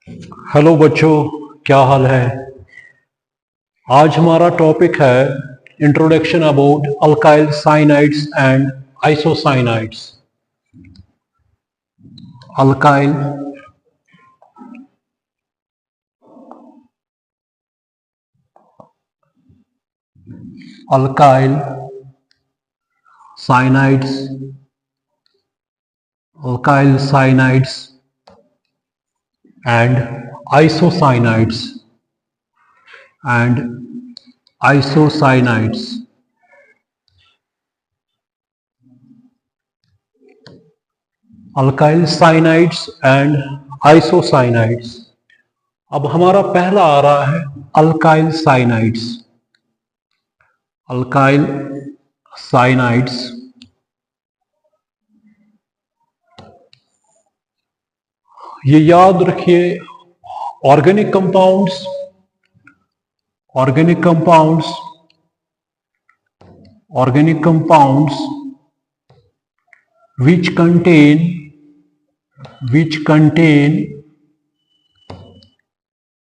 Hello बच्चों, क्या हाल है। आज हमारा टॉपिक है introduction about alkyl cyanides and isocyanides. Alkyl alkyl cyanides alkyl cyanides and isocyanide and isocyanide alkyl cyanides and isocyanides. अब हमारा पहला आ रहा है अल्काइल साइनाइड्स। अल्काइल साइनाइड्स ये याद रखिए, organic compounds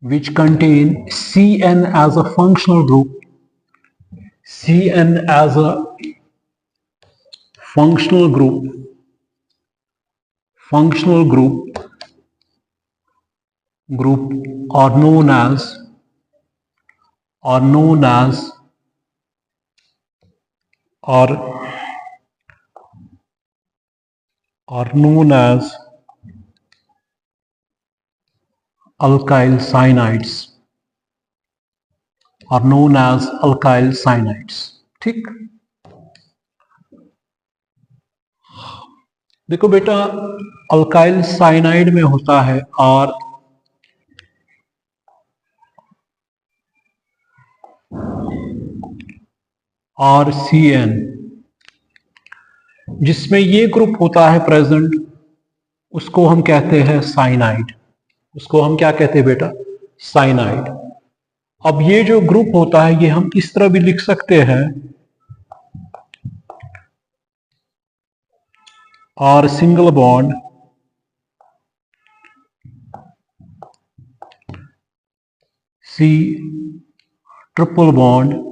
which contain CN as a functional group, are known as alkyl cyanides। ठीक, देखो बेटा, अल्काइल साइनाइड में होता है RCN, जिसमें ये ग्रुप होता है प्रेजेंट, उसको हम कहते हैं साइनाइड। उसको हम क्या कहते हैं बेटा? साइनाइड। अब ये जो ग्रुप होता है ये हम इस तरह भी लिख सकते हैं, R single bond C triple bond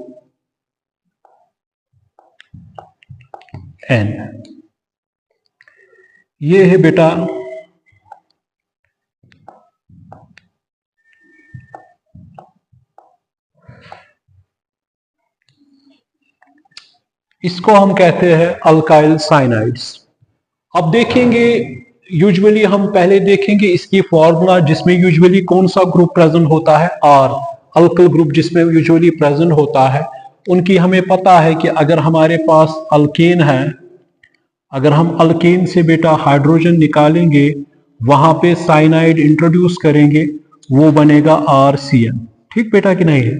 N। ये है बेटा इसको हम कहते हैं अल्काइल साइनाइड्स। अब देखेंगे, यूजुअली हम पहले देखेंगे इसकी फॉर्मूला, जिसमें यूजुअली कौन सा ग्रुप प्रेजेंट होता है? R, अल्काइल ग्रुप जिसमें यूजुअली प्रेजेंट होता है। उनकी हमें पता है कि अगर हमारे पास अल्केन है, अगर हम अल्केन से बेटा हाइड्रोजन निकालेंगे, वहां पे साइनाइड इंट्रोड्यूस करेंगे, वो बनेगा RCN। ठीक बेटा कि नहीं है?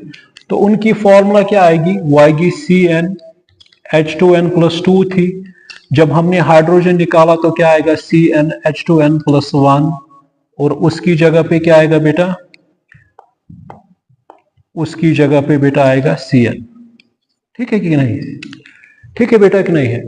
तो उनकी फॉर्मूला क्या आएगी? वो आएगी CnH2n+2 थी। जब हमने हाइड्रोजन निकाला तो क्या आएगा? CnH2n+1। और उसकी जगह पे क्या आएगा बेटा? उसकी जगह पे बेटा आएगा Cn। ठीक है कि नहीं? ठीक है बेटा कि नहीं है?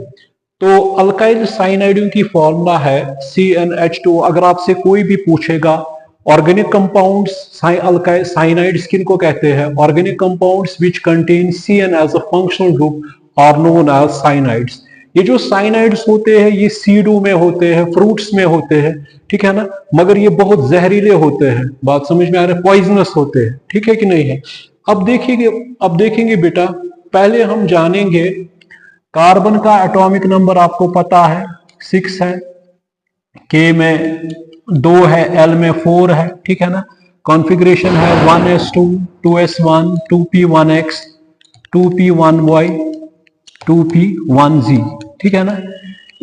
तो अल्काइल साइनाइडों की फॉर्मूला है CnH2। अगर आपसे कोई भी पूछेगा ऑर्गेनिक कंपाउंड्स अल्काइल साइनाइड्स किनको कहते हैं? Organic compounds which contain CN as a functional group are known as cyanides. ये जो साइनाइड्स होते हैं ये सीडू में होते हैं, फ्रूट्स में होते हैं, ठीक है ना, मगर ये बहुत जहरीले होते हैं। बात समझ में आ रहा है? पॉइजनस होते हैं। ठीक है कि नहीं है? अब देखेंगे बेटा, पहले हम जानेंगे कार्बन का एटॉमिक नंबर आपको पता है 6 है, K में 2 है, L में 4 है, ठीक है ना। कॉन्फ़िगरेशन है 1s2 2s1 2p1x 2p1y 2p1z, ठीक है ना।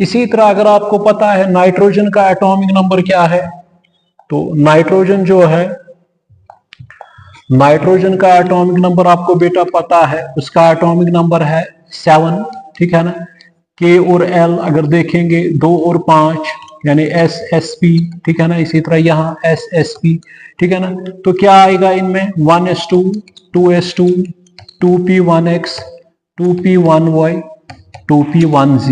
इसी तरह अगर आपको पता है नाइट्रोजन का एटॉमिक नंबर क्या है, तो नाइट्रोजन का एटॉमिक नंबर आपको बेटा पता है, उसका एटॉमिक नंबर है 7, ठीक है ना। K और L अगर देखेंगे 2 और 5 यानी SsP, ठीक है ना। इसी तरह यहाँ SsP, ठीक है ना। तो क्या आएगा इनमें? 1s2 2s2 2p1x 2p1y 2p1z।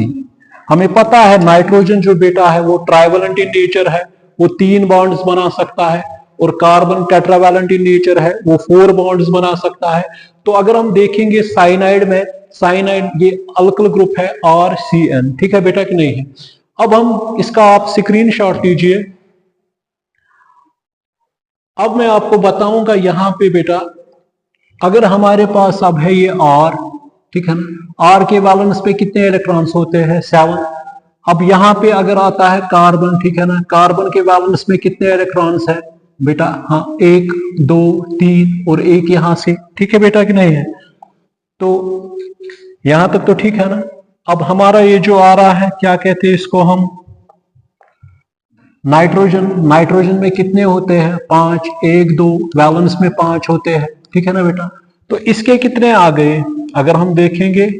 हमें पता है नाइट्रोजन जो बेटा है वो ट्राइवेलेंट इन नेचर है, वो 3 बॉन्ड्स बना सकता है और कार्बन टेट्रावैलेंट इन नेचर है, वो 4 बॉन्ड्स बना सकता है। तो अगर हम देखेंगे साइनाइड में, साइनाइड ये अल्किल ग्रुप है RCN, ठीक है बेटा कि नहीं है। अब हम इसका आप स्क्रीनशॉट लीजिए। अब मैं आपको बताऊंगा यहां पे बेटा, अगर हमारे पास अब है ये R, ठीक है ना, R के बैलेंस पे कितने इलेक्ट्रॉन्स होते हैं 7। अब यहां पे अगर आता है कार्बन, ठीक है ना, कार्बन के बैलेंस में कितने इलेक्ट्रॉन्स है बेटा, हाँ 1 2 3 और एक यहां से, ठीक है बेटा कि नहीं है। तो यहां तक तो ठीक है ना। अब हमारा ये जो आ रहा है क्या कहते हैं इसको हम, नाइट्रोजन। नाइट्रोजन में कितने होते हैं 5, 1 2, बैलेंस में 5 होते हैं, ठीक है ना बेटा। तो इसके कितने आ गए, अगर हम देखेंगे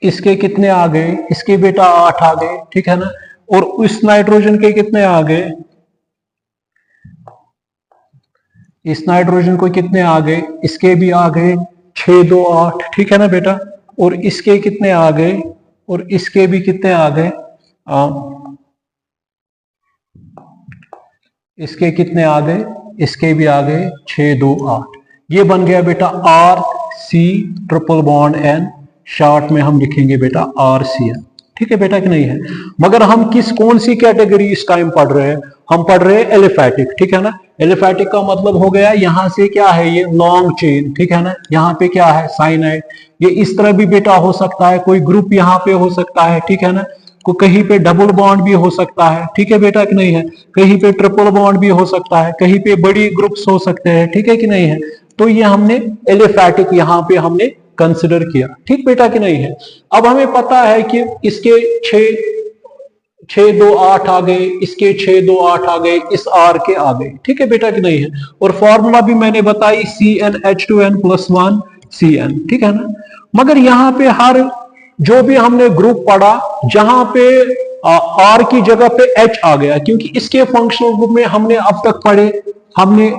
इसके कितने आ गए, इसके बेटा 8 आ गए, ठीक है ना। और उस नाइट्रोजन के कितने आ गए, इस नाइट्रोजन को कितने आ गए, इसके भी आ गए 6 2 8, ठीक है ना बेटा। और इसके कितने आ गए, और इसके भी कितने आ गए, इसके कितने आ गए, इसके भी आ गए 6 2 8। ये बन गया बेटा RC triple bond N, short में हम लिखेंगे बेटा RCN, ठीक है बेटा कि नहीं है। मगर हम कौन सी कैटेगरी इस टाइम पढ़ रहे हैं, हम पढ़ रहे हैं एलिफैटिक, ठीक है ना। एलिफैटिक का मतलब हो गया यहां से क्या है, ये लॉन्ग चेन, ठीक है ना। यहाँ पे क्या है साइनाइड, ये इस तरह भी बेटा हो सकता है, कोई ग्रुप यहाँ पे हो सकता है, ठीक है ना। को कहीं पे डबल बॉन्ड भी हो सकता है, ठीक है बेटा कि नहीं है। कहीं पे ट्रिपल बॉन्ड भी हो सकता है, कहीं पे बड़ी ग्रुप्स हो सकते हैं, ठीक है कि नहीं है। तो ये हमने एलिफैटिक यहाँ पे हमने कंसिडर किया, ठीक बेटा कि नहीं है। अब हमें पता है कि इसके 6 2 8 आ गए, इसके 6 2 8 आ गए, इस R के आ गए, ठीक है बेटा कि नहीं है। और फॉर्मूला भी मैंने बताई CnH2n+1 Cn, ठीक है ना। मगर यहाँ पे हर जो भी हमने ग्रुप पढ़ा जहां पे R की जगह पे H आ गया, क्योंकि इसके फंक्शनल ग्रुप में हमने अब तक पढ़े, हमने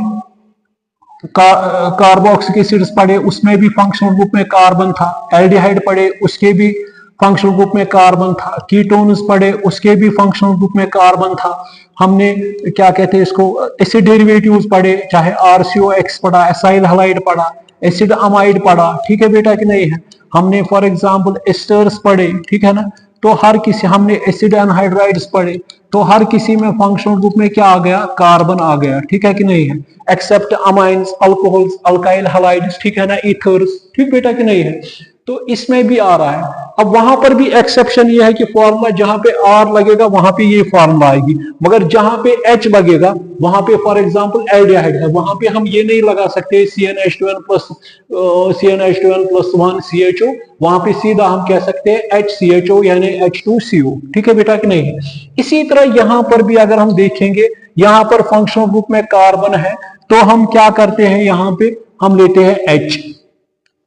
कार्बोक्सिलिक एसिड्स पढ़े, उसमें भी फंक्शनल ग्रुप में कार्बन था। एल्डिहाइड पढ़े, उसके भी फंक्शनल ग्रुप में कार्बन था। कीटोन्स पढ़े, उसके भी फंक्शनल ग्रुप में कार्बन था। हमने क्या कहते हैं इसको, एसिड डेरिवेटिव्स पढ़े, चाहे RCOX पढ़ा, एसाइल हैलाइड पढ़ा, एसिड अमाइड पढ़ा, ठीक है बेटा कि नहीं है। हमने फॉर एग्जांपल एस्टर्स पढ़े, ठीक है ना। तो हर किसी, हमने एसिड एनहाइड्राइड्स पढ़े, तो हर किसी में फंक्शनल ग्रुप में क्या आ गया, कार्बन आ गया, ठीक है कि नहीं है। Except amines, alcohols, alkyl halides, ठीक है ना, ईथर्स, ठीक बेटा कि नहीं है। तो इसमें भी आ रहा है। अब वहां पर भी एक्सेप्शन ये है कि फॉर्मूला जहां पे R लगेगा वहां पे ये फॉर्मूला आएगी, मगर जहां पे H लगेगा वहां पे फॉर एग्जांपल एल्डिहाइड है, वहां पे हम ये नहीं लगा सकते CnH2n+1 CHO, वहां पे सीधा हम कह सकते हैं HCHO यानी H2CO, ठीक है बेटा कि नहीं है। इसी तरह यहां पर भी अगर हम देखेंगे, यहां पर फंक्शनल ग्रुप में कार्बन है, तो हम क्या करते हैं, यहां पे हम लेते हैं H,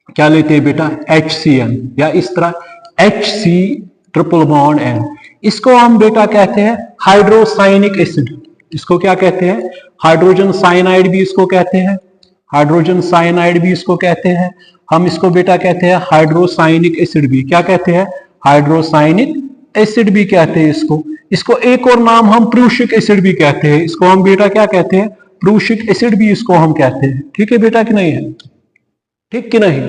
क्या लेते हैं बेटा HCN, या इस तरह HC ट्रिपल बॉन्ड N। इसको हम बेटा कहते हैं हाइड्रोसाइनिक एसिड, इसको क्या कहते हैं, हाइड्रोजन साइनाइड भी इसको कहते हैं, हाइड्रोजन साइनाइड भी इसको कहते हैं। हम इसको बेटा कहते हैं हाइड्रोसाइनिक एसिड भी, क्या कहते हैं, हाइड्रोसाइनिक एसिड भी कहते हैं इसको। इसको एक और नाम हम प्रूशिक एसिड भी कहते हैं, इसको हम बेटा क्या कहते हैं, प्रूशिक एसिड भी इसको हम कहते हैं, ठीक है बेटा कि नहीं है, ठीक कि नहीं,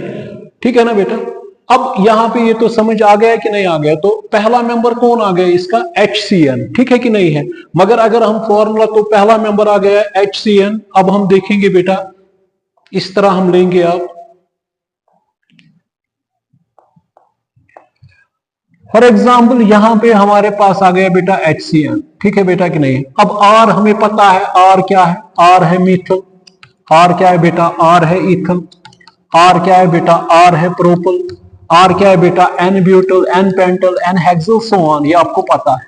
ठीक है ना बेटा। अब यहां पे ये तो समझ आ गया कि नहीं आ गया। तो पहला मेंबर कौन आ गया इसका, HCN, ठीक है कि नहीं है। मगर अगर हम फॉर्मूला, तो पहला मेंबर आ गया HCN। अब हम देखेंगे बेटा, इस तरह हम लेंगे, आप फॉर एग्जाम्पल यहां पे हमारे पास आ गया बेटा HCN, ठीक है बेटा कि नहीं। अब R हमें पता है, R क्या है, R है मीथल, R क्या है बेटा, R है इथल, R क्या है बेटा, R है प्रोपल, R क्या है बेटा, N butyl, N pentyl, N hexyl, so on, ये आपको पता है,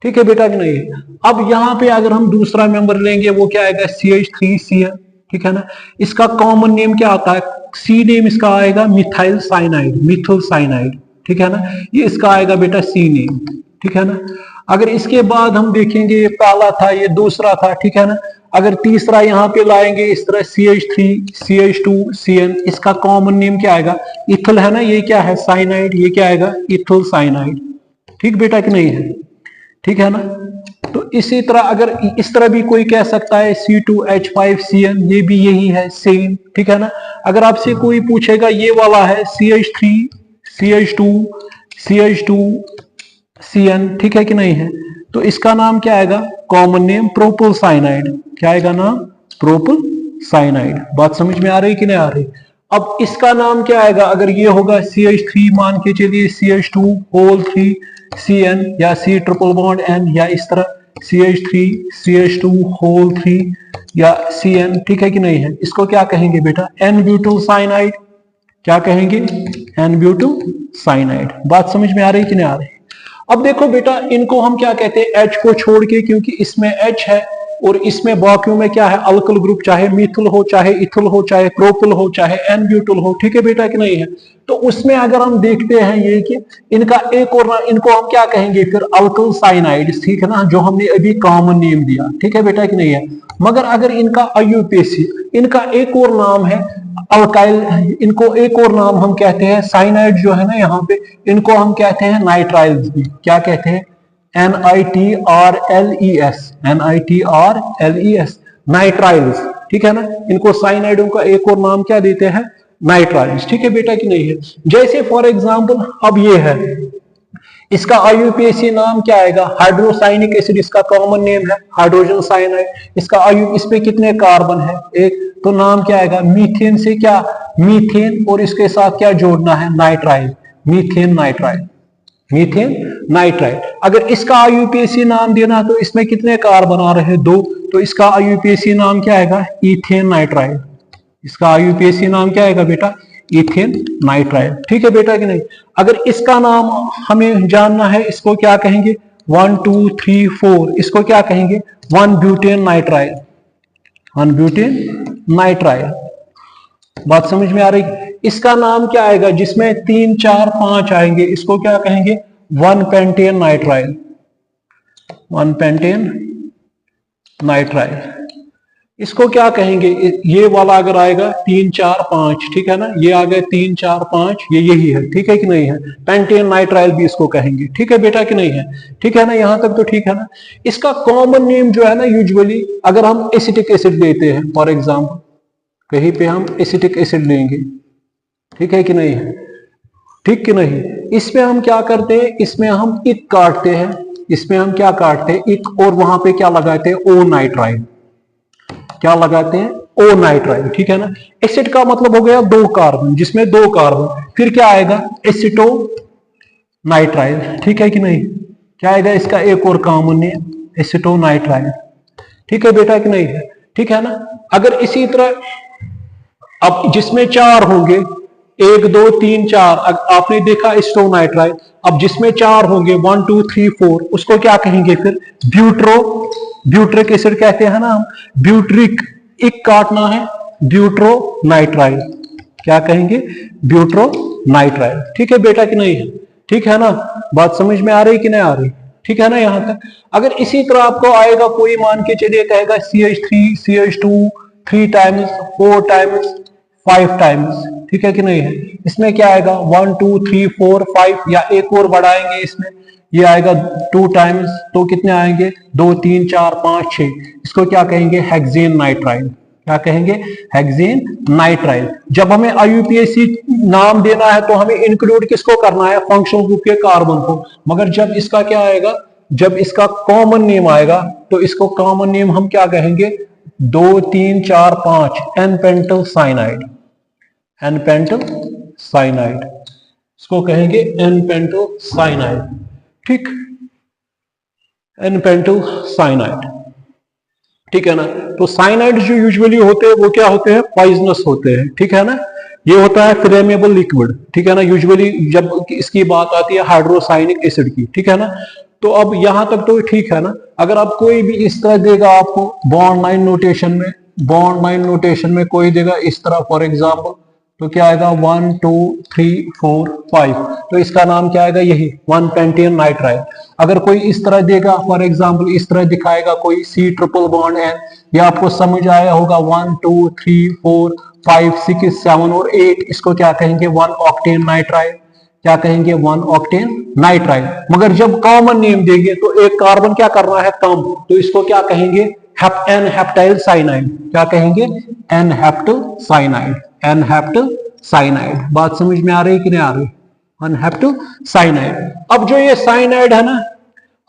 ठीक है बेटा कि नहीं है। अब यहां पे अगर हम दूसरा मेंबर लेंगे, वो क्या आएगा CH3Cn, ठीक है ना। इसका कॉमन नेम क्या आता है, सी नेम इसका आएगा मिथाइल साइनाइड, मिथल साइनाइड, ठीक है ना। ये इसका आएगा बेटा सी नेम, ठीक है ना। अगर इसके बाद हम देखेंगे, ये पहला था, ये दूसरा था, ठीक है ना। अगर तीसरा यहां पे लाएंगे इस तरह CH3 CH2 CN, इसका कॉमन नेम क्या आएगा, इथल है ना, ये क्या है साइनाइड, ये क्या आएगा इथल साइनाइड, ठीक बेटा कि नहीं है, ठीक है ना। तो इसी तरह अगर इस तरह भी कोई कह सकता है C2H5Cn, ये भी यही है सेम, ठीक है ना। अगर आपसे कोई पूछेगा ये वाला है CH3 CH2 CH2 Cn, ठीक है कि नहीं है, तो इसका नाम क्या आएगा, कॉमन नेम प्रोपिल साइनाइड। क्या आएगा नाम, प्रोपिल साइनाइड। बात समझ में आ रही कि नहीं आ रही। अब इसका नाम क्या आएगा, अगर ये होगा CH3, मान के चलिए CH2 होल 3 Cn या C ट्रिपल बॉन्ड N, या इस तरह CH3 CH2 होल 3 या Cn, ठीक है कि नहीं है, इसको क्या कहेंगे बेटा, N-ब्यूटाइल साइनाइड। क्या कहेंगे, N-ब्यूटाइल साइनाइड। बात समझ में आ रही कि नहीं आ रही। अब देखो बेटा, इनको हम क्या कहते हैं, H को छोड़ के, क्योंकि इसमें H है और इसमें बाकियों में क्या है, अल्किल ग्रुप, चाहे मिथिल हो, चाहे इथिल हो, चाहे प्रोपिल हो, चाहे N-ब्यूटाइल हो, ठीक है बेटा कि नहीं है। तो उसमें अगर हम देखते हैं ये कि इनका एक और नाम, इनको हम क्या कहेंगे फिर, अल्किल साइनाइड, ठीक है ना, जो हमने अभी कॉमन नेम दिया, ठीक है बेटा कि नहीं है। मगर अगर इनका IUPAC, इनका एक और नाम है अल्काइल, इनको एक और नाम हम कहते हैं साइनाइड जो है ना, यहाँ पे इनको हम कहते हैं नाइट्राइल्स भी। क्या कहते हैं, NITRLES, NITRLES, नाइट्राइल्स, ठीक है ना। इनको साइनाइडों का एक और नाम क्या देते हैं, नाइट्राइल्स, ठीक है बेटा कि नहीं है। जैसे फॉर एग्जांपल अब ये है, इसका IUPAC नाम क्या आएगा, हाइड्रोसाइनिक एसिड, इसका कॉमन नेम है हाइड्रोजन साइनाइड। इसका इस पे कितने कार्बन है, एक, तो नाम क्या आएगा, मीथेन से क्या, मीथेन, और इसके साथ क्या जोड़ना है, nitrile, methane nitrile, methane nitrile. अगर इसका IUPAC नाम देना तो इसमें कितने कार्बन आ रहे हैं, दो, तो इसका IUPAC नाम क्या आएगा, इथेन नाइट्राइल। इसका IUPAC नाम क्या आएगा बेटा, इथेन नाइट्राइल, ठीक है बेटा कि नहीं। अगर इसका नाम हमें जानना है, इसको क्या कहेंगे, 1 2 3 4, इसको क्या कहेंगे, 1 ब्यूटेन नाइट्राइल, 1 ब्यूटेन नाइट्राइल। बात समझ में आ रही। इसका नाम क्या आएगा, जिसमें 3 4 5 आएंगे, इसको क्या कहेंगे, 1 पेंटेन नाइट्राइल, 1 पेंटेन नाइट्राइल। इसको क्या कहेंगे, ये वाला अगर आएगा 3 4 5, ठीक है ना, ये आ गए 3 4 5, ये यही है, ठीक है कि नहीं है, पेंटेन नाइट्राइल भी इसको कहेंगे, ठीक है बेटा कि नहीं है, ठीक है ना, यहां तक तो ठीक है ना। इसका कॉमन नेम जो है ना, यूजुअली अगर हम एसिटिक एसिड देते हैं, फॉर एग्जांपल कहीं पे हम एसिटिक एसिड लेंगे, ठीक है कि नहीं है, ठीक कि नहीं, इसमें हम क्या करते हैं, इसमें हम इक काटते हैं, इसमें हम क्या काटते हैं, इक, और वहां पे क्या लगाते हैं, ओ नाइट्राइल, क्या लगाते हैं, ओ नाइट्राइल, ठीक है ना। एसिड का मतलब हो गया 2 कार्बन, जिसमें 2 कार्बन, फिर क्या आएगा, एसिटो नाइट्राइल, ठीक है कि नहीं, क्या आएगा इसका एक और कॉमन नेम, एसिटो नाइट्राइल, ठीक है बेटा कि नहीं है, ठीक है ना। अगर इसी तरह अब जिसमें 4 होंगे, 1 2 3 4, आपने देखा एसिटोनाइट्राइल, अब जिसमें 4 होंगे 1 2 3 4, उसको क्या कहेंगे फिर, ब्यूट्रिक एसिड कहते हैं ना हम, ब्यूट्रिक, एक काटना है, ब्यूट्रोनाइट्राइल, क्या कहेंगे, ब्यूट्रोनाइट्राइल, ठीक है बेटा कि नहीं है, ठीक है ना। बात समझ में आ रही कि नहीं आ रही, ठीक है ना यहां तक। अगर इसी तरह आपको आएगा कोई, मान के चलिए कहेगा CH3 CH2 3 times 4 times 5 times, ठीक है कि नहीं है, इसमें क्या आएगा 1 2 3 4 5, या एक और बढ़ाएंगे इसमें, ये आएगा 2 टाइम्स, तो कितने आएंगे, 2 3 4 5 6, इसको क्या कहेंगे, हेक्सेन नाइट्राइल, क्या कहेंगे, हेक्सेन नाइट्राइल। जब हमें IUPAC नाम देना है तो हमें इंक्लूड किसको करना है, फंक्शनल ग्रुप के कार्बन को, मगर जब इसका क्या आएगा, जब इसका कॉमन नेम आएगा तो इसको कॉमन नेम हम क्या कहेंगे, 2 3 4 5 N Paintal cyanide, N Paintal cyanide, इसको कहेंगे एन पेंटल साइनाइड, ठीक, एन पेंटल साइनाइड, ठीक है ना। तो साइनाइड जो यूजुअली होते हैं वो क्या होते हैं, पॉइजनस होते हैं, ठीक है ना। ये होता है फ्लेमेबल लिक्विड, ठीक है ना, यूजुअली जब इसकी बात आती है हाइड्रोसाइनिक एसिड की, ठीक है ना। तो अब यहां तक तो ठीक है ना। अगर आप कोई भी इस तरह देगा आपको बॉन्ड लाइन नोटेशन में, बॉन्ड लाइन नोटेशन में कोई देगा इस तरह, फॉर एग्जांपल, तो क्या आएगा 1 2 3 4 5, तो इसका नाम क्या आएगा, यही 1 पेंटेन नाइट्राइल। अगर कोई इस तरह देगा, फॉर एग्जांपल इस तरह दिखाएगा कोई C ट्रिपल बॉन्ड N, ये आपको समझ आया होगा 1 2 3 4 5 6 7 और 8, इसको क्या कहेंगे, 1 ऑक्टेन नाइट्राइल, क्या कहेंगे 1 ऑक्टेन नाइट्राइल। मगर जब कॉमन नेम देंगे तो एक कार्बन क्या कर रहा है कम, तो इसको क्या कहेंगे एन हेप्टाइल साइनाइड। क्या कहेंगे एन हेप्टल साइनाइड, एन हेप्टल साइनाइड। बात समझ में आ रही है कि नहीं आ रही, एन हेप्टल साइनाइड। अब जो ये साइनाइड है ना,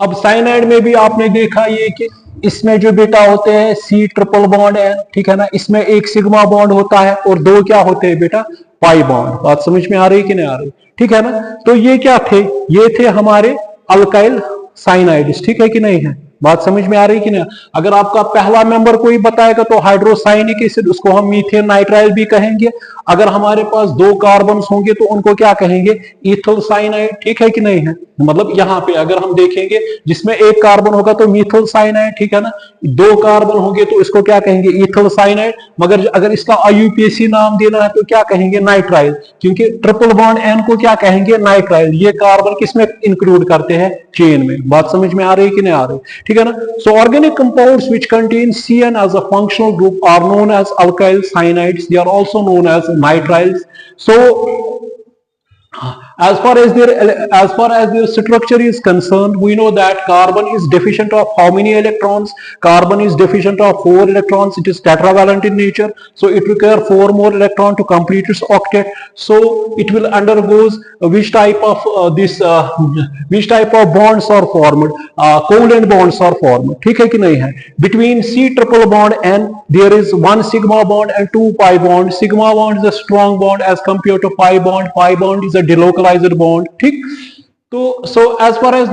अब साइनाइड में भी आपने देखा ये कि इसमें जो बेटा होते हैं सी ट्रिपल बॉन्ड है, ठीक है ना, इसमें एक सिग्मा बॉन्ड होता है और दो क्या होते हैं बेटा पाई बॉन्ड। बात समझ में आ रही कि नहीं आ रही, ठीक है ना। तो ये क्या थे, ये थे हमारे अल्काइल साइनाइड्स, ठीक है कि नहीं है, बात समझ में आ रही कि नहीं। अगर आपका पहला मेंबर कोई बताएगा तो हाइड्रोसाइनिक एसिड, उसको हम मीथेन नाइट्राइल भी कहेंगे। अगर हमारे पास दो कार्बन होंगे तो उनको क्या कहेंगे इथल साइनाइड, ठीक है कि नहीं है। मतलब यहां पे अगर हम देखेंगे जिसमें एक कार्बन होगा तो मीथल साइनाइड, ठीक है ना, दो कार्बन होंगे तो इसको क्या कहेंगे इथल साइनाइड। मगर अगर इसका आईयूपीएसी नाम देना है तो क्या कहेंगे नाइट्राइल, क्योंकि ट्रिपल बॉन्ड एन को क्या कहेंगे नाइट्राइल। ये कार्बन किसमें इंक्लूड करते हैं चेन में। बात समझ में आ रही कि नहीं आ रही, ठीक है ना। सो organic compounds which contain CN as a functional group are known as alkyl cyanides. They are also known as nitriles. So as far as their structure is concerned, we know that carbon is deficient of how many electrons? Carbon is deficient of 4 electrons. It is tetravalent in nature, so it requires 4 more electrons to complete its octet. So it will undergoes which type of which type of bonds are formed? Covalent bonds are formed, ठीक है कि नहीं है। Between C triple bond and there is 1 sigma bond and 2 pi bond. Sigma bond is a strong bond as compared to pi bond. Pi bond is a delocalized bond, ठीक। तो so as far as